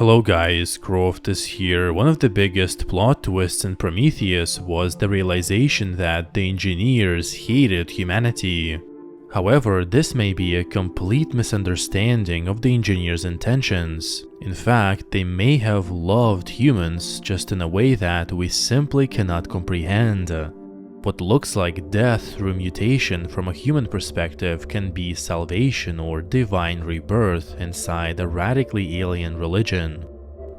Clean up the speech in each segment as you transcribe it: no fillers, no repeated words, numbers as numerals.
Hello guys, Croft is here. One of the biggest plot twists in Prometheus was the realization that the engineers hated humanity. However, this may be a complete misunderstanding of the engineers' intentions. In fact, they may have loved humans just in a way that we simply cannot comprehend. What looks like death through mutation from a human perspective can be salvation or divine rebirth inside a radically alien religion.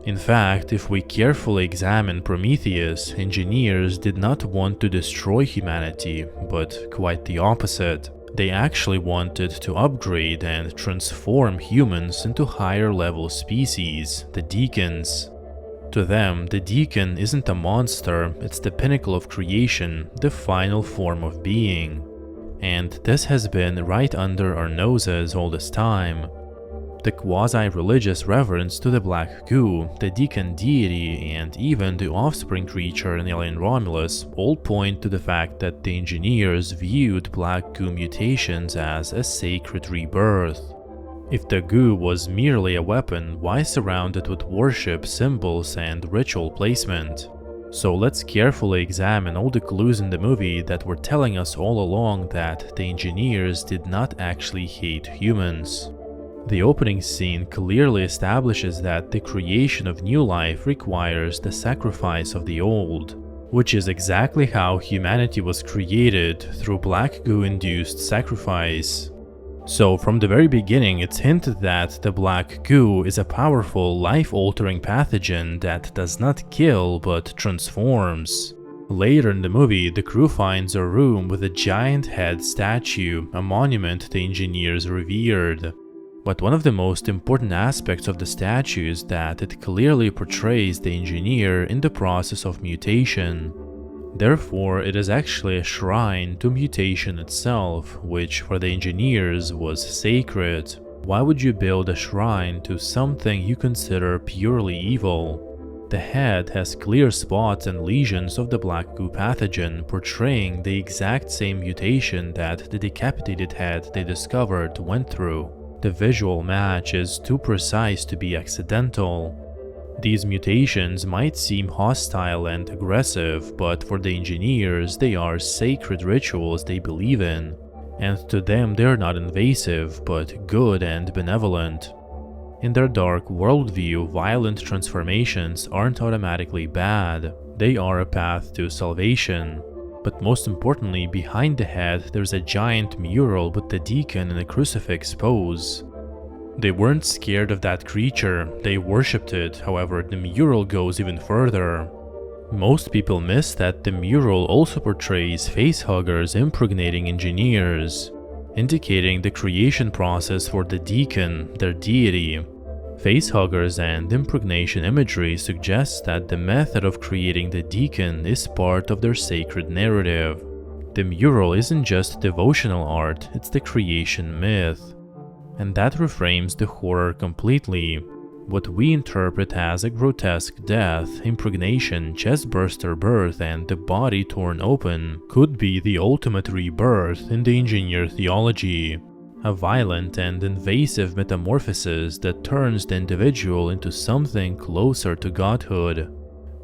In fact, if we carefully examine Prometheus, engineers did not want to destroy humanity, but quite the opposite. They actually wanted to upgrade and transform humans into higher-level species, the Deacons. To them, the Deacon isn't a monster, it's the pinnacle of creation, the final form of being. And this has been right under our noses all this time. The quasi-religious reverence to the black goo, the Deacon deity, and even the offspring creature in alien Romulus all point to the fact that the engineers viewed black goo mutations as a sacred rebirth. If the goo was merely a weapon, why surround it with worship, symbols, and ritual placement? So let's carefully examine all the clues in the movie that were telling us all along that the engineers did not actually hate humans. The opening scene clearly establishes that the creation of new life requires the sacrifice of the old, which is exactly how humanity was created, through black goo-induced sacrifice. So from the very beginning, it's hinted that the black goo is a powerful, life-altering pathogen that does not kill but transforms. Later in the movie, the crew finds a room with a giant head statue, a monument the engineers revered. But one of the most important aspects of the statue is that it clearly portrays the engineer in the process of mutation. Therefore, it is actually a shrine to mutation itself, which for the engineers was sacred. Why would you build a shrine to something you consider purely evil? The head has clear spots and lesions of the black goo pathogen, portraying the exact same mutation that the decapitated head they discovered went through. The visual match is too precise to be accidental. These mutations might seem hostile and aggressive, but for the engineers, they are sacred rituals they believe in. And to them, they are not invasive, but good and benevolent. In their dark worldview, violent transformations aren't automatically bad. They are a path to salvation. But most importantly, behind the head, there's a giant mural with the Deacon in a crucifix pose. They weren't scared of that creature, they worshipped it. However, the mural goes even further. Most people miss that the mural also portrays facehuggers impregnating engineers, indicating the creation process for the Deacon, their deity. Facehuggers and impregnation imagery suggests that the method of creating the Deacon is part of their sacred narrative. The mural isn't just devotional art, it's the creation myth. And that reframes the horror completely. What we interpret as a grotesque death, impregnation, chest-burster birth, and the body torn open could be the ultimate rebirth in the engineer theology. A violent and invasive metamorphosis that turns the individual into something closer to godhood.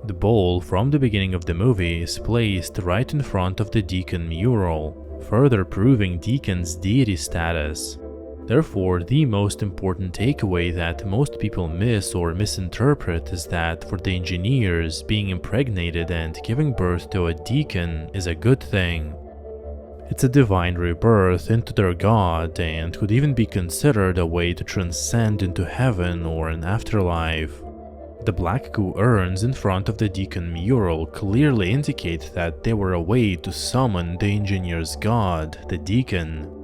The bowl from the beginning of the movie is placed right in front of the Deacon mural, further proving Deacon's deity status. Therefore, the most important takeaway that most people miss or misinterpret is that for the engineers, being impregnated and giving birth to a Deacon is a good thing. It's a divine rebirth into their god and could even be considered a way to transcend into heaven or an afterlife. The black goo urns in front of the Deacon mural clearly indicate that they were a way to summon the engineer's god, the Deacon.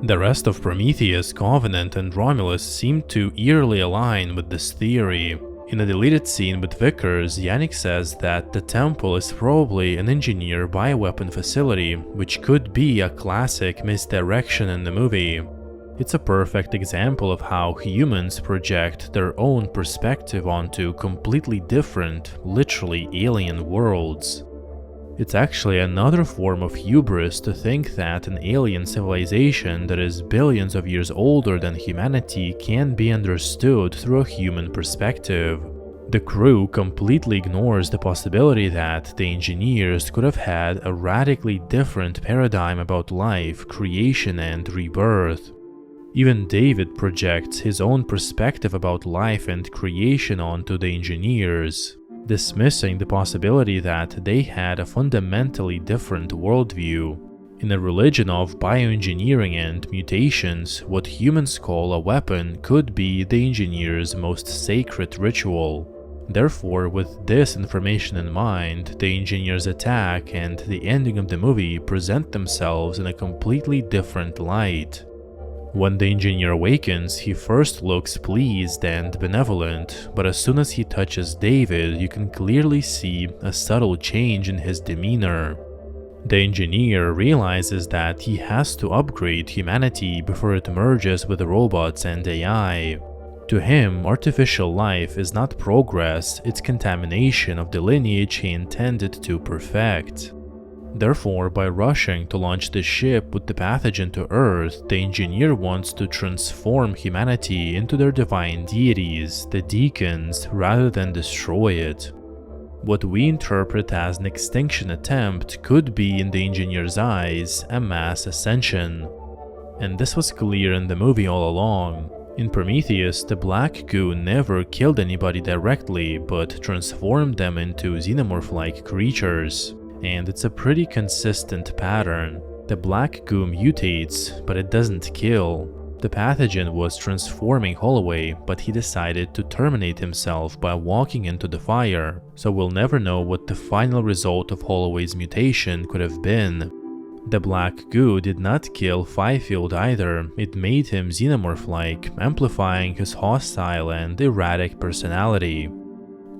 The rest of Prometheus, Covenant, and Romulus seem to eerily align with this theory. In a deleted scene with Vickers, Yannick says that the temple is probably an engineer bioweapon facility, which could be a classic misdirection in the movie. It's a perfect example of how humans project their own perspective onto completely different, literally alien worlds. It's actually another form of hubris to think that an alien civilization that is billions of years older than humanity can be understood through a human perspective. The crew completely ignores the possibility that the engineers could have had a radically different paradigm about life, creation, and rebirth. Even David projects his own perspective about life and creation onto the engineers, dismissing the possibility that they had a fundamentally different worldview. In a religion of bioengineering and mutations, what humans call a weapon could be the engineer's most sacred ritual. Therefore, with this information in mind, the engineer's attack and the ending of the movie present themselves in a completely different light. When the engineer awakens, he first looks pleased and benevolent, but as soon as he touches David, you can clearly see a subtle change in his demeanor. The engineer realizes that he has to upgrade humanity before it merges with robots and AI. To him, artificial life is not progress, it's contamination of the lineage he intended to perfect. Therefore, by rushing to launch the ship with the pathogen to Earth, the engineer wants to transform humanity into their divine deities, the Deacons, rather than destroy it. What we interpret as an extinction attempt could be, in the engineer's eyes, a mass ascension. And this was clear in the movie all along. In Prometheus, the black goo never killed anybody directly, but transformed them into xenomorph-like creatures. And it's a pretty consistent pattern. The black goo mutates, but it doesn't kill. The pathogen was transforming Holloway, but he decided to terminate himself by walking into the fire, so we'll never know what the final result of Holloway's mutation could have been. The black goo did not kill Fifield either, it made him xenomorph-like, amplifying his hostile and erratic personality.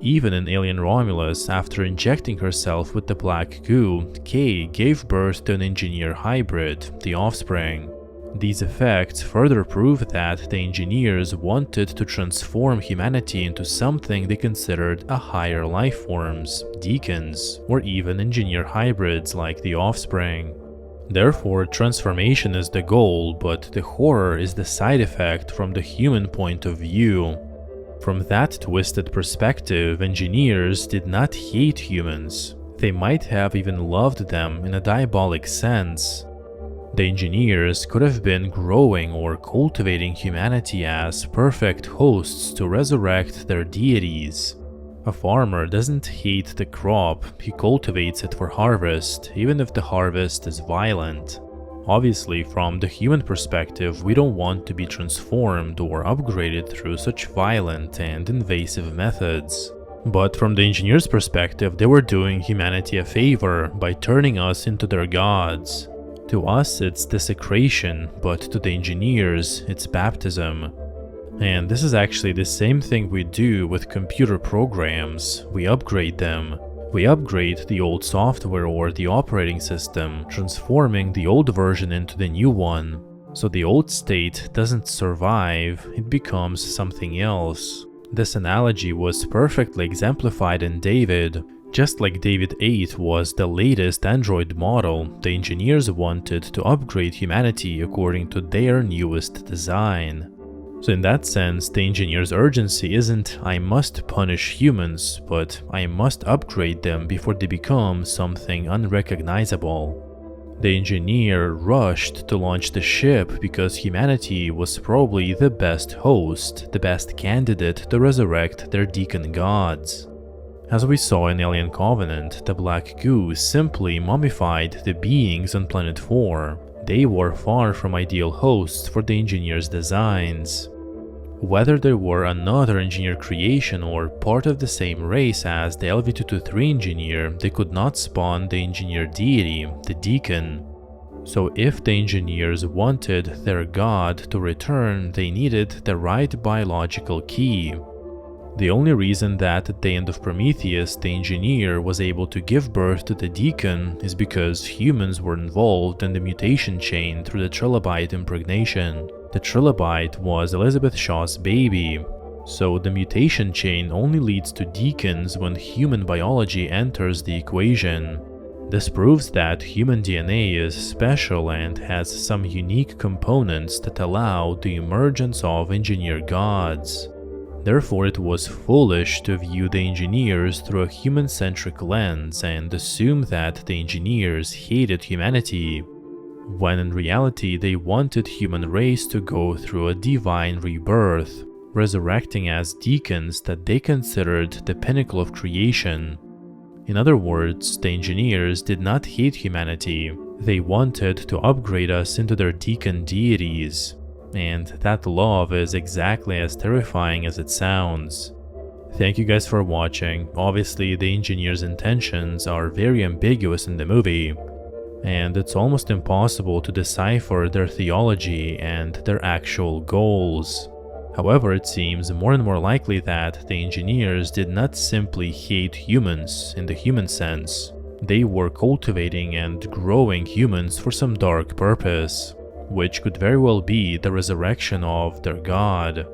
Even in Alien Romulus, after injecting herself with the black goo, Kay gave birth to an engineer hybrid, the offspring. These effects further prove that the engineers wanted to transform humanity into something they considered a higher life forms, Deacons, or even engineer hybrids like the offspring. Therefore, transformation is the goal, but the horror is the side effect from the human point of view. From that twisted perspective, engineers did not hate humans. They might have even loved them in a diabolic sense. The engineers could have been growing or cultivating humanity as perfect hosts to resurrect their deities. A farmer doesn't hate the crop, he cultivates it for harvest, even if the harvest is violent. Obviously, from the human perspective, we don't want to be transformed or upgraded through such violent and invasive methods. But from the engineers' perspective, they were doing humanity a favor by turning us into their gods. To us, it's desecration, but to the engineers, it's baptism. And this is actually the same thing we do with computer programs. We upgrade them. We upgrade the old software or the operating system, transforming the old version into the new one. So the old state doesn't survive, it becomes something else. This analogy was perfectly exemplified in David. Just like David 8 was the latest Android model, the engineers wanted to upgrade humanity according to their newest design. So in that sense, the engineer's urgency isn't "I must punish humans," but "I must upgrade them before they become something unrecognizable." The engineer rushed to launch the ship because humanity was probably the best host, the best candidate to resurrect their Deacon gods. As we saw in Alien Covenant, the black goo simply mummified the beings on Planet 4. They were far from ideal hosts for the engineer's designs. Whether they were another engineer creation or part of the same race as the LV-223 engineer, they could not spawn the engineer deity, the Deacon. So if the engineers wanted their god to return, they needed the right biological key. The only reason that at the end of Prometheus the engineer was able to give birth to the Deacon is because humans were involved in the mutation chain through the trilobite impregnation. The trilobite was Elizabeth Shaw's baby. So the mutation chain only leads to Deacons when human biology enters the equation. This proves that human DNA is special and has some unique components that allow the emergence of engineer gods. Therefore, it was foolish to view the engineers through a human-centric lens and assume that the engineers hated humanity, when in reality they wanted human race to go through a divine rebirth, resurrecting as deacons that they considered the pinnacle of creation. In other words, the engineers did not hate humanity, they wanted to upgrade us into their deacon deities. And that love is exactly as terrifying as it sounds. Thank you guys for watching. Obviously, the engineers' intentions are very ambiguous in the movie, and it's almost impossible to decipher their theology and their actual goals. However, it seems more and more likely that the engineers did not simply hate humans in the human sense. They were cultivating and growing humans for some dark purpose, which could very well be the resurrection of their god.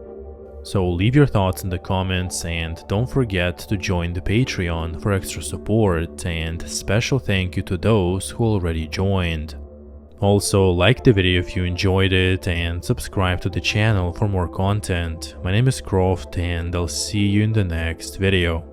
So leave your thoughts in the comments and don't forget to join the Patreon for extra support, and special thank you to those who already joined. Also, like the video if you enjoyed it and subscribe to the channel for more content. My name is Croft and I'll see you in the next video.